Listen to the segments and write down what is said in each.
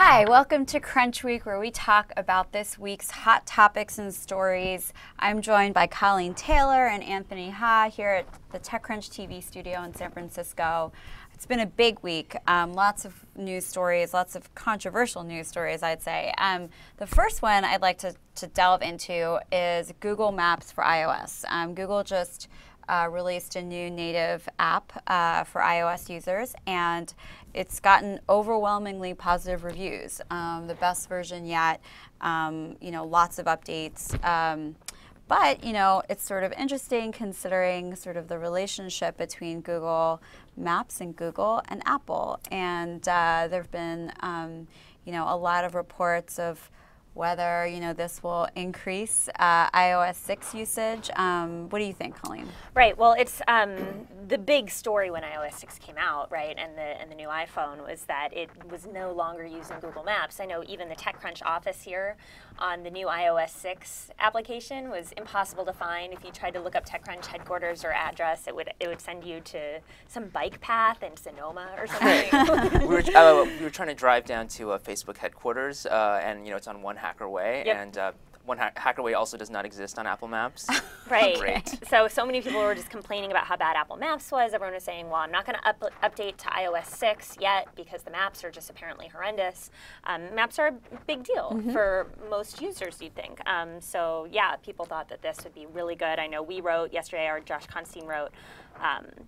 Hi, welcome to Crunchweek, where we talk about this week's hot topics and stories. I'm joined by Colleen Taylor and Anthony Ha here at the Techcrunch TV studio in San Francisco. It's been a big week. Lots of news stories, lots of controversial news stories, I'd say. The first one I'd like to delve into is Google Maps for iOS. Google just released a new native app for iOS users, and it's gotten overwhelmingly positive reviews. The best version yet. Lots of updates. But, it's sort of interesting considering sort of the relationship between Google Maps and Google and Apple. And there have been, a lot of reports of whether, this will increase iOS 6 usage. What do you think, Colleen? Right. Well, it's the big story when iOS 6 came out, right, and the new iPhone was that it was no longer using Google Maps. I know even the TechCrunch office here on the new iOS 6 application was impossible to find. If you tried to look up TechCrunch headquarters or address, it would send you to some bike path in Sonoma or something. we were trying to drive down to Facebook headquarters, and it's on One Hacker Way, Yep. and One Hacker Way also does not exist on Apple Maps. Right. Great. So many people were just complaining about how bad Apple Maps was. Everyone was saying, well, I'm not going to update to iOS 6 yet because the maps are just apparently horrendous. Maps are a big deal for most users, you'd think. So yeah, people thought that this would be really good. I know we wrote yesterday, or Josh Constein wrote,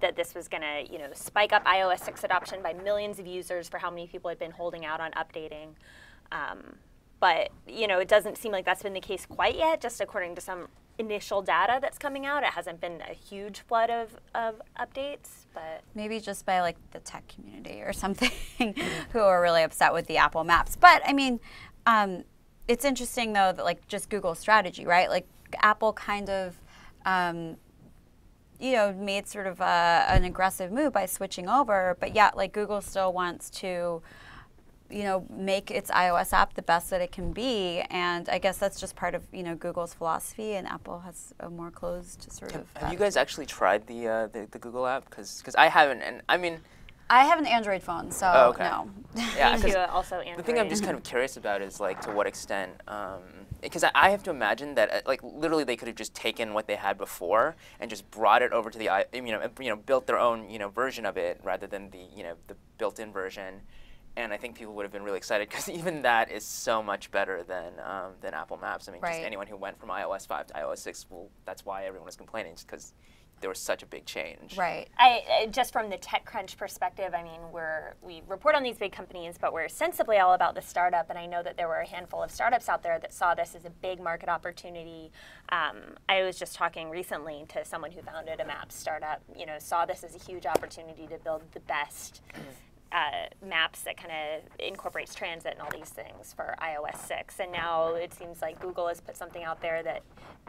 that this was going to spike up iOS 6 adoption by millions of users for how many people had been holding out on updating. But it doesn't seem like that's been the case quite yet, just according to some initial data that's coming out. It hasn't been a huge flood of updates, but maybe just by like the tech community or something who are really upset with the Apple Maps. But I mean, it's interesting though that like just Google's strategy, right? Like Apple kind of made sort of an aggressive move by switching over, but yet like Google still wants to make its iOS app the best that it can be, and I guess that's just part of Google's philosophy, and Apple has a more closed sort of. Have you guys actually tried the Google app? Because I haven't, and I mean. I have an Android phone, so no. Yeah, because also Android. The thing I'm just kind of curious about is like to what extent, because I have to imagine that like literally they could have just taken what they had before and just brought it over to the built their own version of it rather than the built-in version. And I think people would have been really excited because even that is so much better than Apple Maps. I mean, just anyone who went from iOS 5 to iOS 6, that's why everyone was complaining, just because there was such a big change. Right. Just from the TechCrunch perspective, I mean, we report on these big companies, but we're sensibly all about the startup. And I know that there were a handful of startups out there that saw this as a big market opportunity. I was just talking recently to someone who founded a Maps startup. Saw this as a huge opportunity to build the best. Maps that kind of incorporates transit and all these things for iOS 6. And now it seems like Google has put something out there that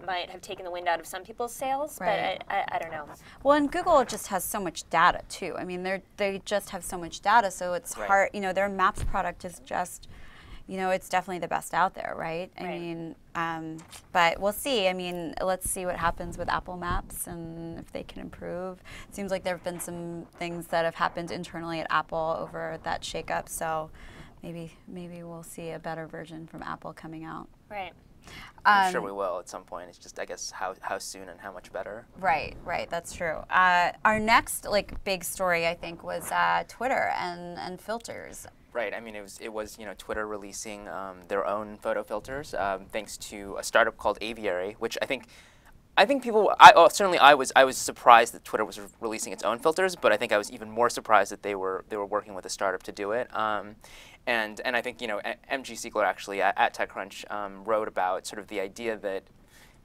might have taken the wind out of some people's sails, but I don't know. Well, and Google just has so much data, too. I mean, they just have so much data, so it's hard. Their Maps product is just, it's definitely the best out there, right? I mean, but we'll see. I mean, let's see what happens with Apple Maps and if they can improve. It seems like there have been some things that have happened internally at Apple over that shakeup, so maybe we'll see a better version from Apple coming out. Right. I'm sure we will at some point. It's just, I guess, how soon and how much better. Right, that's true. Our next big story, I think, was Twitter and filters. Right. I mean, it was Twitter releasing their own photo filters thanks to a startup called Aviary, which I think people. Certainly I was surprised that Twitter was releasing its own filters, but I think I was even more surprised that they were working with a startup to do it. And I think MG Siegler actually at TechCrunch wrote about sort of the idea that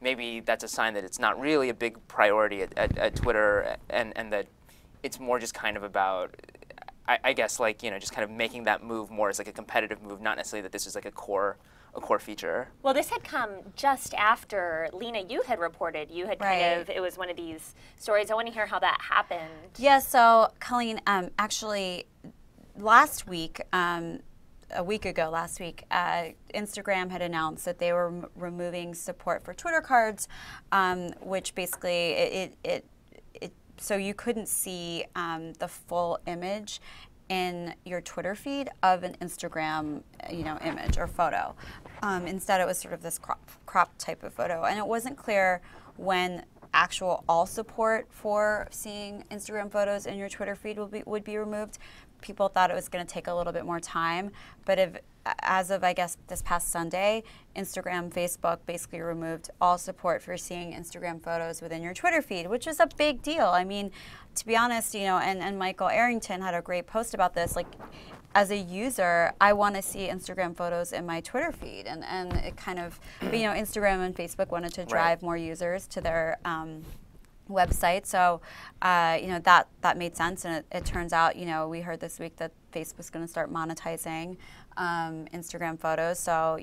maybe that's a sign that it's not really a big priority at Twitter, and that it's more just kind of about. I guess just kind of making that move more as like a competitive move, not necessarily that this is like a core feature. Well, this had come just after Lena, you had reported. You had kind of, it was one of these stories. I want to hear how that happened. Yeah, so Colleen, actually last week, a week ago, Instagram had announced that they were removing support for Twitter cards, which basically so you couldn't see the full image in your Twitter feed of an Instagram, image or photo. Instead, it was sort of this crop type of photo, and it wasn't clear when actual all support for seeing Instagram photos in your Twitter feed would be removed. People thought it was going to take a little bit more time, but as of, I guess, this past Sunday, Instagram, Facebook basically removed all support for seeing Instagram photos within your Twitter feed, which is a big deal. I mean, to be honest, and Michael Arrington had a great post about this, like, as a user, I want to see Instagram photos in my Twitter feed, and it kind of, Instagram and Facebook wanted to drive more users to their website, so that made sense, and it turns out, we heard this week that Facebook's going to start monetizing Instagram photos, so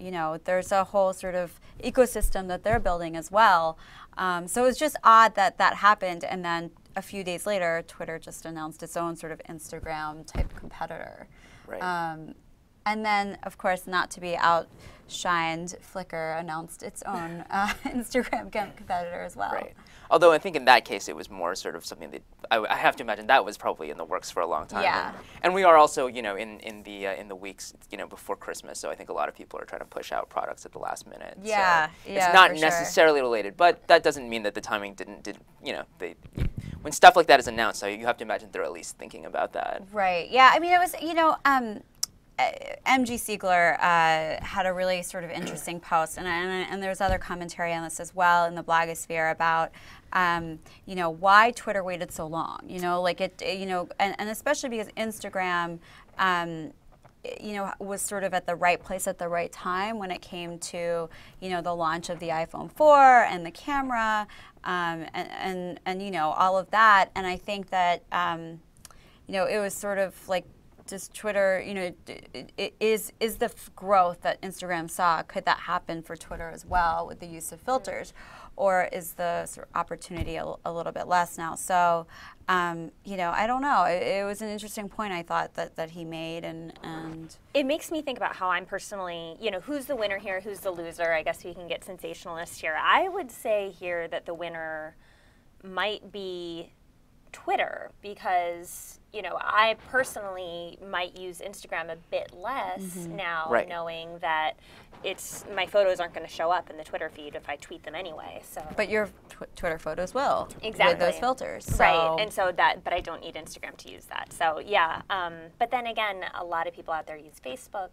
there's a whole sort of ecosystem that they're building as well. So it was just odd that happened, and then a few days later, Twitter just announced its own sort of Instagram type competitor. Right. And then, of course, not to be outshined, Flickr announced its own Instagram competitor as well. Right. Although I think in that case it was more sort of something that I have to imagine that was probably in the works for a long time. Yeah. And we are also, in the weeks, before Christmas. So I think a lot of people are trying to push out products at the last minute. Yeah. So it's not necessarily related, but that doesn't mean that the timing didn't when stuff like that is announced, so you have to imagine they're at least thinking about that. Right. Yeah. I mean, it was, MG Siegler had a really sort of interesting post, and there's other commentary on this as well in the blogosphere about, why Twitter waited so long. And especially because Instagram, was sort of at the right place at the right time when it came to, the launch of the iPhone 4 and the camera, and all of that. And I think that, it was sort of like, does Twitter, is the growth that Instagram saw, could that happen for Twitter as well with the use of filters? Or is the sort of opportunity a little bit less now? So, I don't know. It was an interesting point, I thought, that he made. And it makes me think about how I'm personally, who's the winner here, who's the loser? I guess we can get sensationalist here. I would say here that the winner might be Twitter, because I personally might use Instagram a bit less now, knowing that my photos aren't going to show up in the Twitter feed if I tweet them anyway. So, but your Twitter photos will, exactly, with those filters, so. Right? And so but I don't need Instagram to use that. So yeah, but then again, a lot of people out there use Facebook.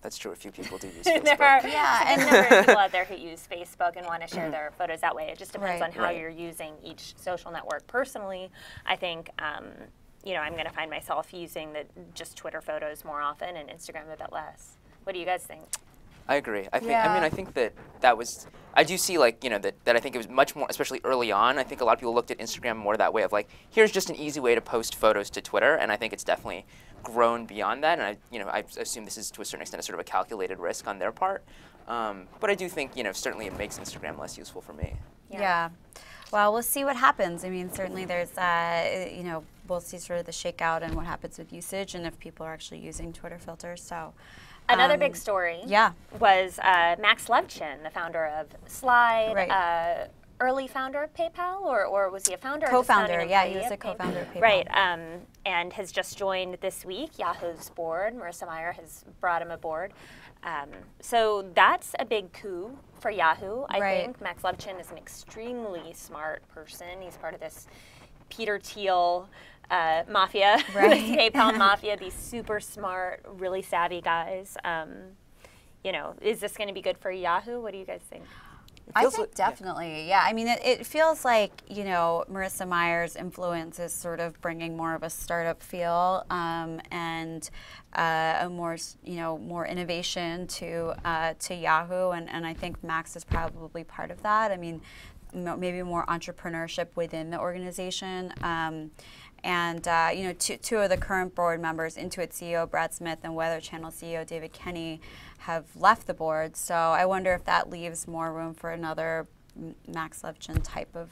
That's true. A few people do use Facebook. There are a number of people out there who use Facebook and want to share their photos that way. It just depends on how you're using each social network. Personally, I think I'm going to find myself using just Twitter photos more often and Instagram a bit less. What do you guys think? I agree. I think that was. I do see that I think it was much more, especially early on. I think a lot of people looked at Instagram more that way of like, here's just an easy way to post photos to Twitter, and I think it's definitely grown beyond that. And I assume this is to a certain extent a sort of a calculated risk on their part. But I do think certainly it makes Instagram less useful for me. Yeah. Well, we'll see what happens. I mean, certainly there's we'll see sort of the shakeout and what happens with usage and if people are actually using Twitter filters. So. Another big story was Max Levchin, the founder of Slide, early founder of PayPal, or was he a founder? Co-founder, he was a co-founder of PayPal. Right, and has just joined this week Yahoo's board. Marissa Mayer has brought him aboard. So that's a big coup for Yahoo, I think. Max Levchin is an extremely smart person. He's part of this Peter Thiel mafia, this PayPal mafia, these super smart, really savvy guys. Is this going to be good for Yahoo? What do you guys think? I think definitely, yeah. I mean, it feels like, Marissa Mayer's influence is sort of bringing more of a startup feel and a more innovation to Yahoo, and I think Max is probably part of that. I mean, maybe more entrepreneurship within the organization. And two of the current board members, Intuit CEO Brad Smith and Weather Channel CEO David Kenny, have left the board. So I wonder if that leaves more room for another Max Levchin type of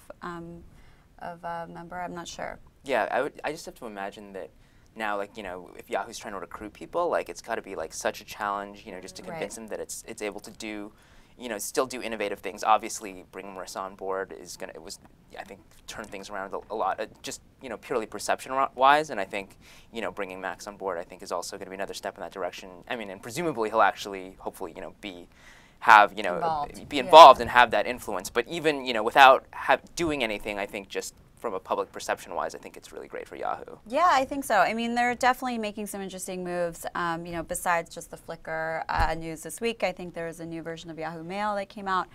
member. I'm not sure. Yeah, I just have to imagine that now, if Yahoo's trying to recruit people, it's got to be such a challenge, just to convince them that it's able to do, still do innovative things. Obviously, bringing Marissa on board I think, turn things around a lot, just purely perception-wise. And I think, bringing Max on board, I think, is also going to be another step in that direction. I mean, and presumably he'll actually, hopefully, be involved and have that influence. But even without doing anything, I think just from a public perception-wise, I think it's really great for Yahoo. Yeah, I think so. I mean, they're definitely making some interesting moves. Besides just the Flickr news this week, I think there's a new version of Yahoo Mail that came out.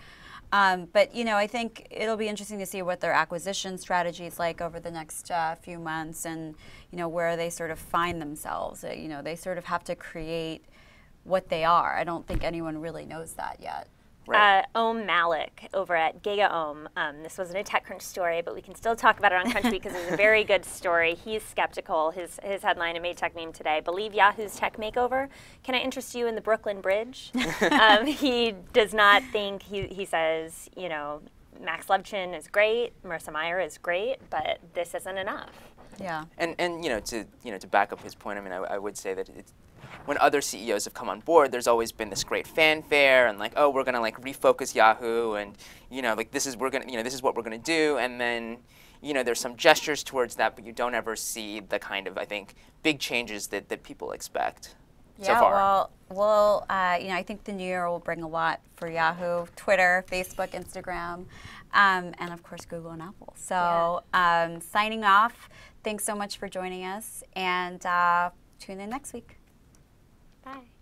But I think it'll be interesting to see what their acquisition strategy is like over the next few months, and where they sort of find themselves. They sort of have to create what they are. I don't think anyone really knows that yet. Right. Om Malik over at Giga Om. This wasn't a TechCrunch story, but we can still talk about it on Crunchweek because it's a very good story. He's skeptical. His headline, it made Tech Meme today, believe Yahoo's tech makeover. Can I interest you in the Brooklyn Bridge? He does not think, he says, Max Levchin is great, Marissa Mayer is great, but this isn't enough. Yeah. And to back up his point, I mean, I would say that when other CEOs have come on board, there's always been this great fanfare and oh, we're gonna refocus Yahoo, and this is what we're gonna do, and then there's some gestures towards that, but you don't ever see the kind of, I think, big changes that people expect so far. Well, I think the new year will bring a lot for Yahoo, Twitter, Facebook, Instagram, and of course Google and Apple. So signing off. Thanks so much for joining us, and tune in next week. Bye.